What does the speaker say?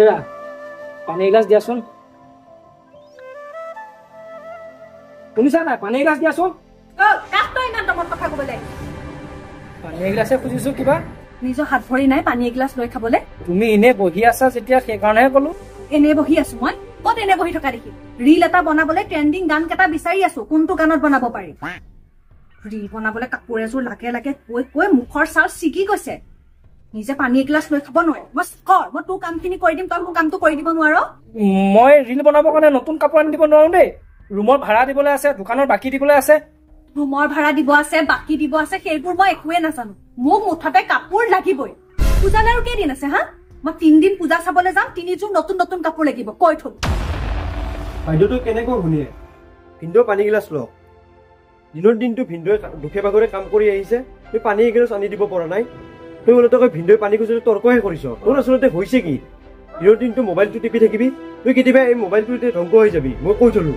এৰা পানী এগিলাচ দিয়াচোন শুনিছা নাই পানী এগিলাচ দিয়াচোন পানী এগিলাচে খুজিছো কিবা নিজৰ হাত ভৰি নাই পানী এগিলাচ লৈ খাবলে তুমি এনে বহি আছা যেতিয়া সেইকাৰণেহে কলো এনে বহি আছো মই কত এনে বহি থকা দেখি ৰিল এটা বনাবলে ট্ৰেন্ডিং গান কেইটা বিচাৰি আছো কোনটো গানত বনাব পাৰি ৰিল বনাবলে কাপোৰ এযোৰ লাগে লাগে কৈ কৈ মুখৰ ছাল ছিগি গৈছে নিজে পানী এগিলাচ লৈ খাব নোৱাৰে মই তোৰ কামখিনি কৰি দিম তই মোৰ কামটো কৰি দিব নোৱাৰ মই ৰিল বনাবৰ কাৰণে নতুন কাপোৰ আনি দিব নোৱাৰো দেই ৰুমৰ ভাড়া দিবলৈ আছে দোকানৰ বাকী দিবলৈ আছে ৰুমৰ ভাড়া দিব আছে বাকী দিব আছে সেইবোৰ মই একোৱে নাজানো মোক মুঠতে কাপোৰ লাগিবই পূজালে আৰু কেইদিন আছে হা মই 3 দিন পূজা চাবলৈ যাম 3 যোৰ নতুন নতুন কাপোৰ লাগিব কৈ থলো বাইদেউটো কেনেকৈ শুনিয়ে ভিনদেউ পানী গিলাচ লওক দিনৰ দিনটো ভিনদেউৱে দুখে ভাগৰে কাম কৰি আহিছে তুই পানী এগিলাচ আনি দিব পৰা নাই তুই ওলতে কৈ ভিনদেউৱে পানী খুজিলে তৰ্কহে কৰিছ তোৰ আচলতে হৈছে কি দিনৰ দিনটো মোবাইলটো টিপি থাকিবি তুই কেতিয়াবা এই মোবাইলটোতে ধ্বংস হৈ যাবি মই কৈ থলো